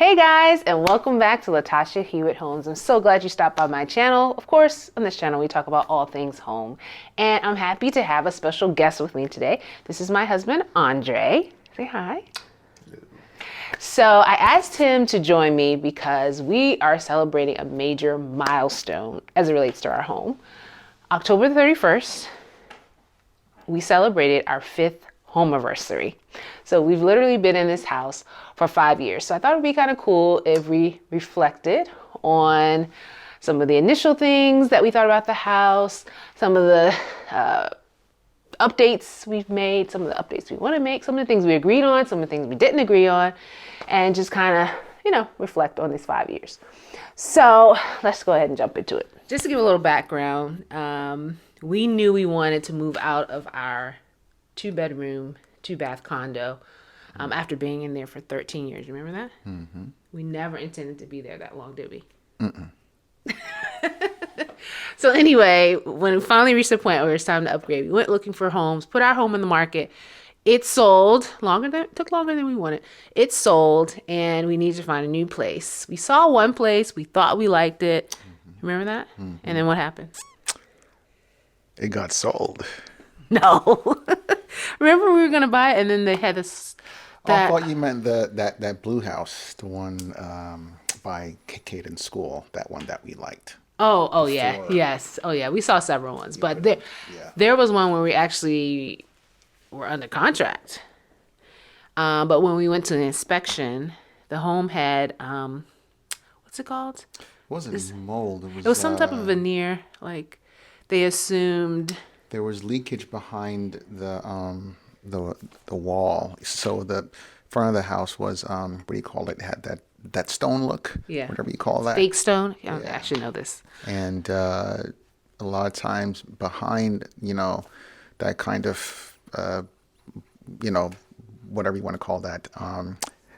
Hey guys, and welcome back to Latasha Hewitt Homes. I'm so glad you stopped by my channel. Of course, on this channel we talk about all things home. And I'm happy to have a special guest with me today. This is my husband, Andre. Say hi. So I asked him to join me because we are celebrating a major milestone as it relates to our home. October 31st, we celebrated our fifth home anniversary. So we've literally been in this house for 5 years. So I thought it'd be kind of cool if we reflected on some of the initial things that we thought about the house, some of the updates we've made, some of the updates we want to make, some of the things we agreed on, some of the things we didn't agree on, and just kind of, reflect on these 5 years. So let's go ahead and jump into it. Just to give a little background, we knew we wanted to move out of our 2-bedroom, 2-bath condo after being in there for 13 years. You remember that? Mm-hmm. We never intended to be there that long, did we? Mm-mm. So anyway, when we finally reached the point where it's time to upgrade, we went looking for homes, put our home in the market. It sold took longer than we wanted. It sold, and we needed to find a new place. We saw one place. We thought we liked it. Mm-hmm. Remember that? Mm-hmm. And then what happened? It got sold. No. Remember we were going to buy it, and then they had this... I thought you meant that blue house, the one by Caden School, that one that we liked. Oh yeah, yes. Oh yeah, we saw several ones, but there was one where we actually were under contract. But when we went to the inspection, the home had what's it called? It wasn't mold. It was some type of veneer. Like they assumed there was leakage behind the wall. So the front of the house was what do you call it? It had that stone look. Yeah. Whatever you call that. Fake stone. Yeah. I actually know this. And a lot of times behind, that kind of, whatever you want to call that,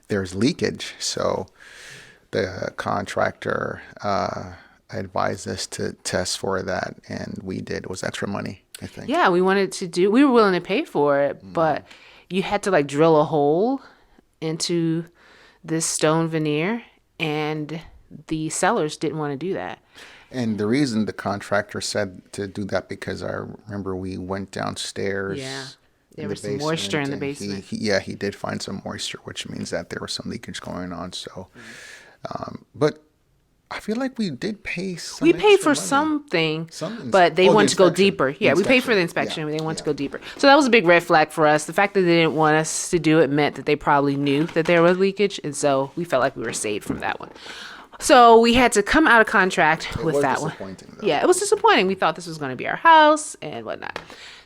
there's leakage. So the contractor advised us to test for that, and we did. It was extra money, I think. Yeah, we were willing to pay for it, but you had to drill a hole into this stone veneer, and the sellers didn't want to do that. And the reason the contractor said to do that, because I remember we went downstairs. Yeah, there was some moisture in the basement. He did find some moisture, which means that there was some leakage going on. So, but I feel like we did pay some We paid for money. something, but they wanted to go deeper. Yeah, we paid for the inspection, but they wanted to go deeper. So that was a big red flag for us. The fact that they didn't want us to do it meant that they probably knew that there was leakage, and so we felt like we were saved from that one. So we had to come out of contract with that one. Though. Yeah, it was disappointing. We thought this was going to be our house and whatnot.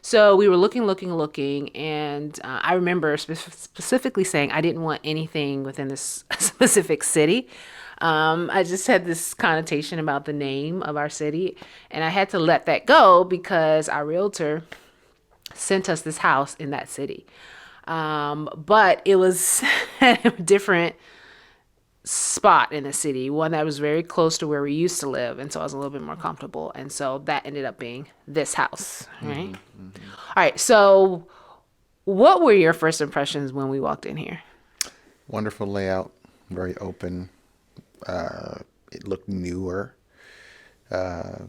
So we were looking, and I remember specifically saying I didn't want anything within this specific city. I just had this connotation about the name of our city, and I had to let that go because our realtor sent us this house in that city. But it was at a different spot in the city, one that was very close to where we used to live, and so I was a little bit more comfortable, and so that ended up being this house, right? Mm-hmm. All right, so what were your first impressions when we walked in here? Wonderful layout, very open. It looked newer,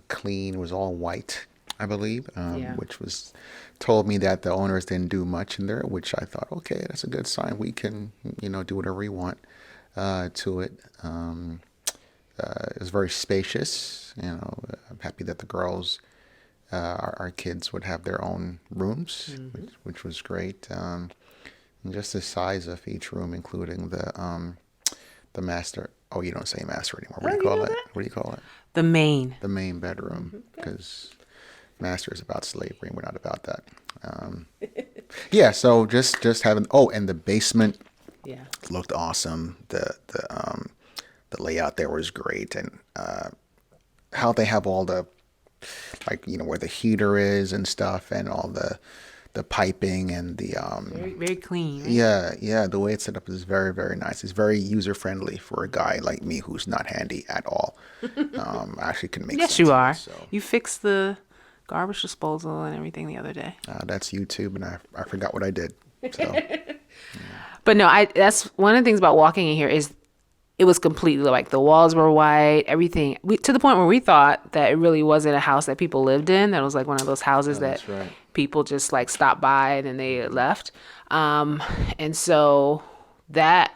clean. It was all white, I believe, which was told me that the owners didn't do much in there, which I thought, okay, that's a good sign. We can, do whatever we want to it. It was very spacious. I'm happy that the girls, our kids, would have their own rooms, mm-hmm. which was great. And just the size of each room, including the master. Oh, you don't say master anymore. What do you call it? What do you call it? The main bedroom, because master is about slavery, and we're not about that. Yeah. So just having. Oh, and the basement. Yeah. Looked awesome. The layout there was great, and how they have all the where the heater is and stuff, and all the piping and the very, very clean, right? Yeah, the way it's set up is very, very nice. It's very user friendly for a guy like me who's not handy at all. Actually can make yes sense. You are. So. You fixed the garbage disposal and everything the other day. That's YouTube, and I forgot what I did. So But no, that's one of the things about walking in here is it was completely like the walls were white, everything. To the point where we thought that it really wasn't a house that people lived in. That was like one of those houses Oh, that that's right. people just like stopped by and then they left. And so that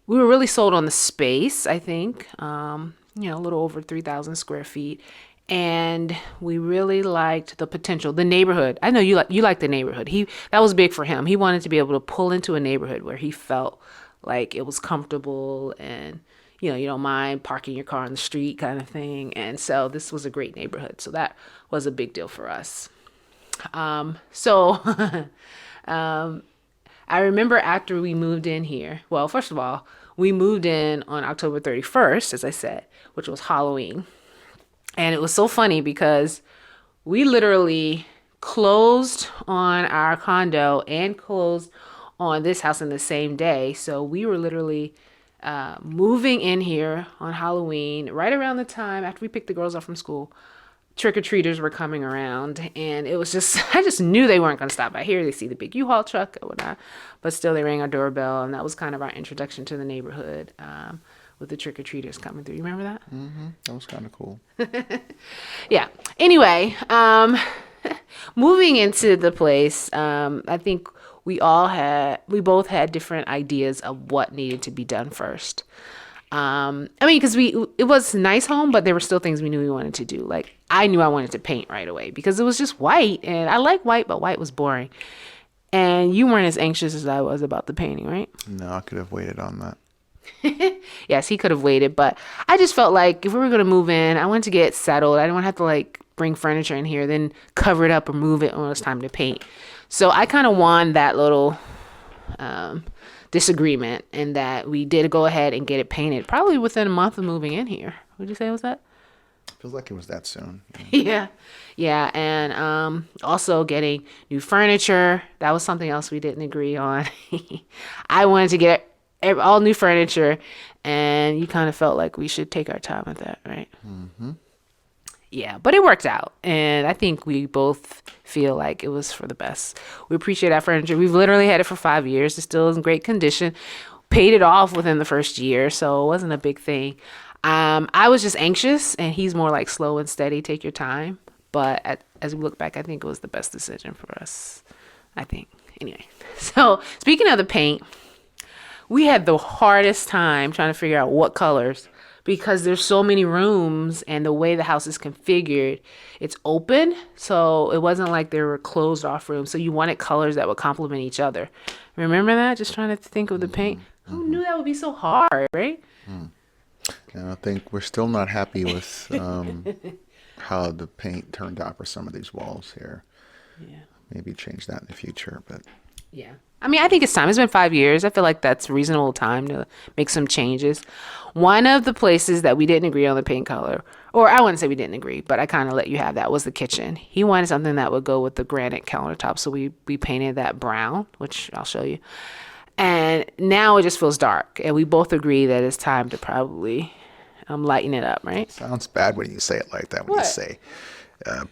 we were really sold on the space, I think, a little over 3,000 square feet. And we really liked the potential, the neighborhood. I know you like the neighborhood. That was big for him. He wanted to be able to pull into a neighborhood where he felt like it was comfortable and you don't mind parking your car on the street kind of thing. And so this was a great neighborhood. So that was a big deal for us. So I remember after we moved in here, well, first of all, we moved in on October 31st, as I said, which was Halloween. And it was so funny because we literally closed on our condo and closed on this house in the same day. So we were literally moving in here on Halloween right around the time after we picked the girls up from school. Trick-or-treaters were coming around, and it was just, I just knew they weren't going to stop by here. They see the big U-Haul truck or whatnot, but still they rang our doorbell, and that was kind of our introduction to the neighborhood with the trick-or-treaters coming through. You remember that? Mm-hmm. That was kind of cool. Yeah. Anyway, moving into the place, I think we both had different ideas of what needed to be done first. Because it was a nice home, but there were still things we knew we wanted to do. Like I knew I wanted to paint right away because it was just white, and I like white, but white was boring. And you weren't as anxious as I was about the painting, right? No, I could have waited on that. Yes, he could have waited, but I just felt like if we were going to move in, I wanted to get settled. I didn't want to have to like bring furniture in here, then cover it up or move it when it was time to paint. So I kind of won that little disagreement in that we did go ahead and get it painted probably within a month of moving in here. Would you say it was that? Feels like it was that soon. Yeah. And also getting new furniture. That was something else we didn't agree on. I wanted to get all new furniture, and you kind of felt like we should take our time with that, right? Mm-hmm. Yeah, but it worked out, and I think we both feel like it was for the best. We appreciate our furniture. We've literally had it for 5 years. It still is in great condition. Paid it off within the first year, so it wasn't a big thing. I was just anxious, and he's more like slow and steady, take your time. But as we look back, I think it was the best decision for us, I think. Anyway, so speaking of the paint, we had the hardest time trying to figure out what colors because there's so many rooms and the way the house is configured, it's open. So it wasn't like there were closed off rooms. So you wanted colors that would complement each other. Remember that? Just trying to think of the paint. Who knew that would be so hard, right? And I think we're still not happy with how the paint turned out for some of these walls here. Yeah. Maybe change that in the future, but Yeah. I think it's time. It's been 5 years. I feel like that's reasonable time to make some changes. One of the places that we didn't agree on the paint color, or I wouldn't say we didn't agree, but I kind of let you have that, was the kitchen. He wanted something that would go with the granite countertop, so we painted that brown, which I'll show you. And now it just feels dark, and we both agree that it's time to probably lighten it up, right? sounds bad when you say it like that. When What? you say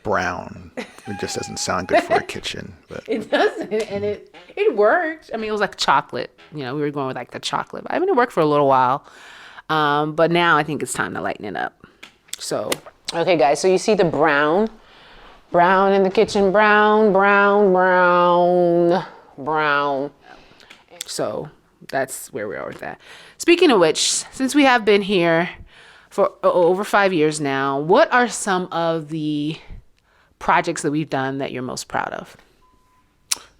brown, it just doesn't sound good for a kitchen. But It doesn't, and it worked. It was like chocolate. We were going with like the chocolate. It worked for a little while, but now I think it's time to lighten it up. So, okay, guys. So you see the brown in the kitchen. Brown. So that's where we are with that. Speaking of which, since we have been here for over 5 years now, what are some of the projects that we've done that you're most proud of?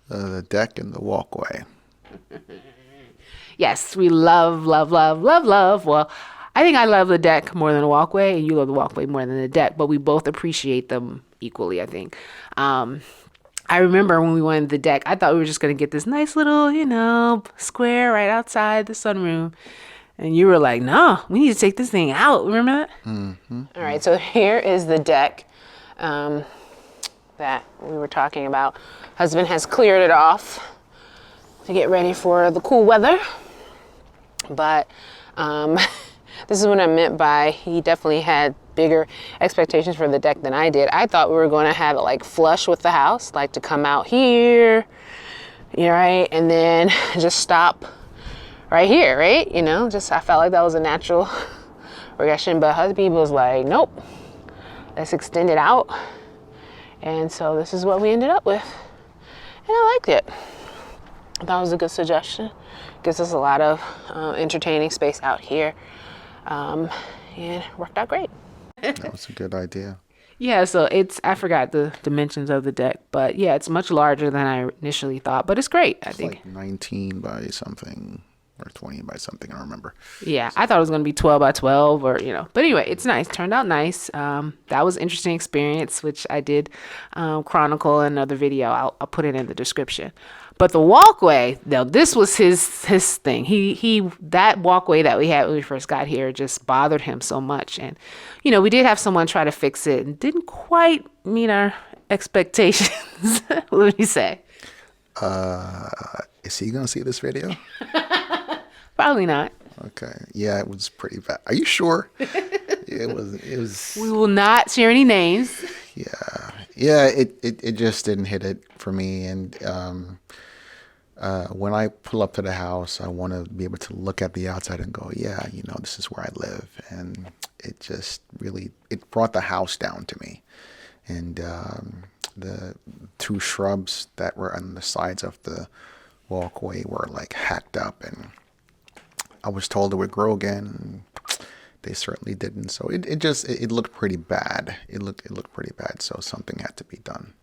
the deck and the walkway. Yes, we love. Well, I think I love the deck more than the walkway, and you love the walkway more than the deck, but we both appreciate them equally, I think. I remember when we wanted the deck, I thought we were just going to get this nice little, square right outside the sunroom. And you were like, no, we need to take this thing out. Remember that? Mm-hmm. All right, so here is the deck that we were talking about. Husband has cleared it off to get ready for the cool weather. But this is what I meant by he definitely had bigger expectations for the deck than I did. I thought we were going to have it like flush with the house, like to come out here, right? And then just stop right here, right? You know, just I felt like that was a natural progression. But Hubby was like, nope, let's extend it out. And so this is what we ended up with. And I liked it. I thought it was a good suggestion. Gives us a lot of entertaining space out here. And worked out great. That was a good idea. Yeah, so I forgot the dimensions of the deck, but yeah, it's much larger than I initially thought, but it's great, I It's think. like 19 by something or 20 by something, I don't remember. Yeah, I thought it was going to be 12 by 12 or, but anyway, it's nice. Turned out nice. That was an interesting experience, which I did chronicle in another video. I'll put it in the description. But the walkway, now this was his thing. That walkway that we had when we first got here just bothered him so much. And, we did have someone try to fix it and didn't quite meet our expectations. What would you say? Is he going to see this video? Probably not. Okay. Yeah, it was pretty bad. Are you sure? It was. We will not share any names. Yeah. Yeah, it just didn't hit it for me. And when I pull up to the house, I want to be able to look at the outside and go, yeah, this is where I live. And it just really, it brought the house down to me. And the two shrubs that were on the sides of the walkway were like hacked up, and I was told it would grow again. They certainly didn't. So it looked pretty bad. It looked pretty bad. So something had to be done.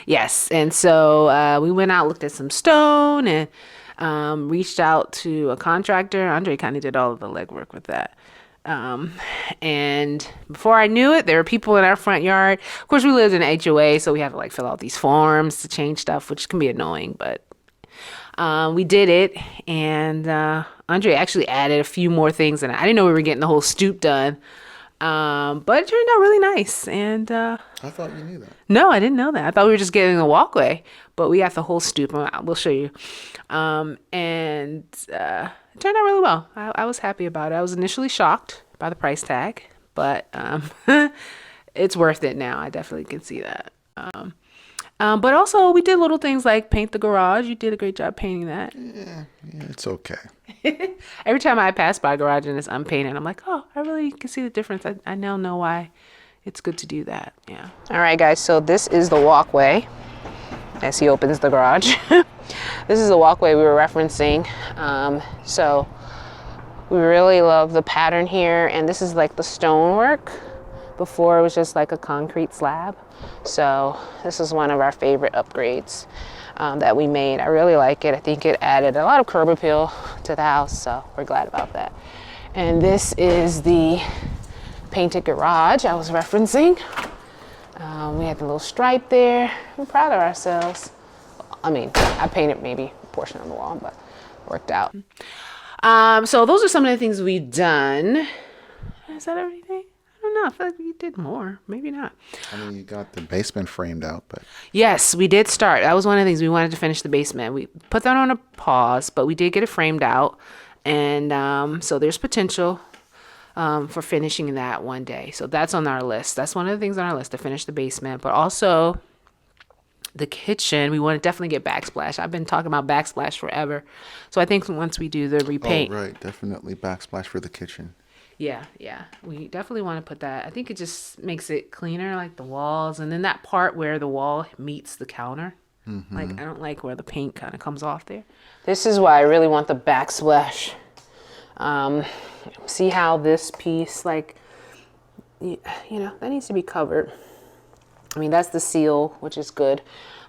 Yes, and so we went out, looked at some stone, and reached out to a contractor. Andre kind of did all of the legwork with that. And before I knew it, there were people in our front yard. Of course, we lived in an HOA, so we had to like fill out these forms to change stuff, which can be annoying, but we did it. And Andre actually added a few more things, and I didn't know we were getting the whole stoop done. But it turned out really nice. And I thought you knew that. no, I didn't know that. I thought we were just getting the walkway, but we got the whole stoop. We'll show you. And it turned out really well. I was happy about it. I was initially shocked by the price tag, but it's worth it now. I definitely can see that. But also, we did little things like paint the garage. You did a great job painting that. Yeah, it's okay. Every time I pass by a garage and it's unpainted, I'm like, oh, I really can see the difference. I now know why it's good to do that. Yeah. All right, guys. So this is the walkway as he opens the garage. This is the walkway we were referencing. So we really love the pattern here. And this is like the stonework. Before it was just like a concrete slab. So this is one of our favorite upgrades that we made. I really like it. I think it added a lot of curb appeal to the house, so we're glad about that. And this is the painted garage I was referencing. We had the little stripe there. We're proud of ourselves. I mean, I painted maybe a portion of the wall, but it worked out. So those are some of the things we've done. Is that everything? I don't know. I feel like we did more. Maybe not. I mean, you got the basement framed out, but yes, we did start. That was one of the things we wanted to finish the basement. We put that on a pause, but we did get it framed out, and so there's potential for finishing that one day. So that's on our list. That's one of the things on our list to finish the basement, but also the kitchen. We want to definitely get backsplash. I've been talking about backsplash forever, so I think once we do the repaint, right, definitely backsplash for the kitchen. Yeah, we definitely want to put that. I think it just makes it cleaner, like the walls, and then that part where the wall meets the counter. Mm-hmm. Like, I don't like where the paint kind of comes off there. This is why I really want the backsplash. See how this piece, like, that needs to be covered. I mean, that's the seal, which is good,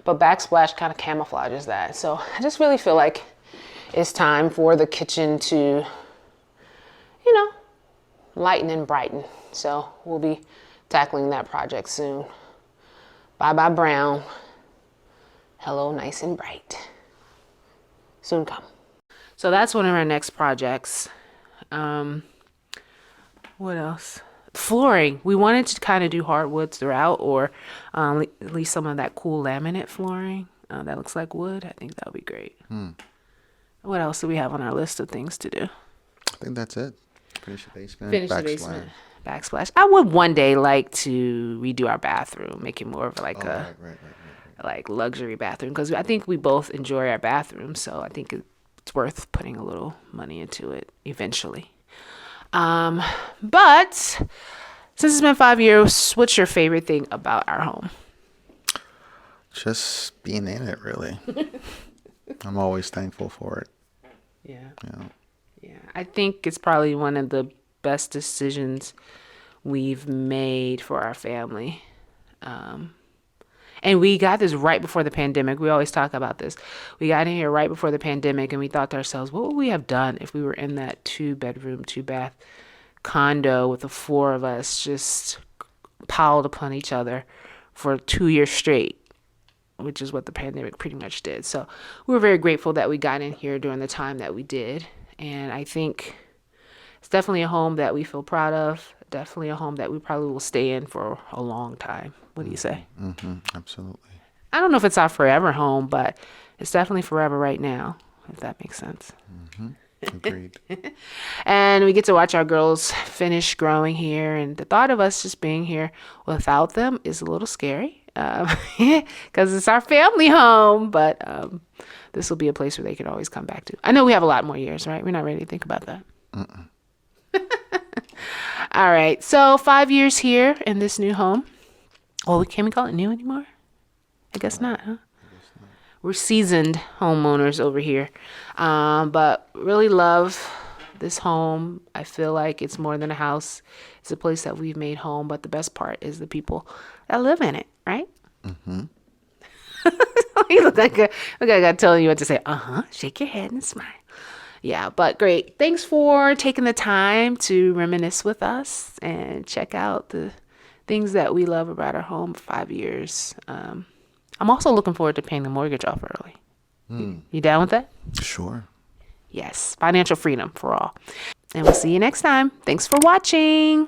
but backsplash kind of camouflages that. So I just really feel like it's time for the kitchen to, lighten and brighten. So we'll be tackling that project soon. Bye bye brown. Hello nice and bright. Soon come. So that's one of our next projects. What else? Flooring. We wanted to kind of do hardwoods throughout, or at least some of that cool laminate flooring that looks like wood. I think that would be great. What else do we have on our list of things to do? I think that's it. Finish the basement. Finish the basement. Backsplash. I would one day like to redo our bathroom, make it more of like right. like luxury bathroom, because I think we both enjoy our bathroom. So I think it's worth putting a little money into it eventually. But since it's been 5 years, what's your favorite thing about our home? Just being in it, really. I'm always thankful for it. Yeah. You know. Yeah. I think it's probably one of the best decisions we've made for our family. And we got this right before the pandemic. We always talk about this. We got in here right before the pandemic, and we thought to ourselves, what would we have done if we were in that 2-bedroom, 2-bath condo with the 4 of us just piled upon each other for 2 years straight, which is what the pandemic pretty much did. So we were very grateful that we got in here during the time that we did. And I think it's definitely a home that we feel proud of. Definitely a home that we probably will stay in for a long time. What do you say? Absolutely. I don't know if it's our forever home, but it's definitely forever right now, if that makes sense. Agreed. And we get to watch our girls finish growing here. And the thought of us just being here without them is a little scary because it's our family home. But this will be a place where they can always come back to. I know we have a lot more years, right? We're not ready to think about that. All right. So 5 years here in this new home. Well, can we call it new anymore? I guess not, huh? We're seasoned homeowners over here. But really love this home. I feel like it's more than a house. It's a place that we've made home. But the best part is the people that live in it, right? You look like I got telling you what to say. Shake your head and smile. Yeah, but great. Thanks for taking the time to reminisce with us and check out the things that we love about our home for 5 years. I'm also looking forward to paying the mortgage off early. You down with that? Sure. Yes. Financial freedom for all. And we'll see you next time. Thanks for watching.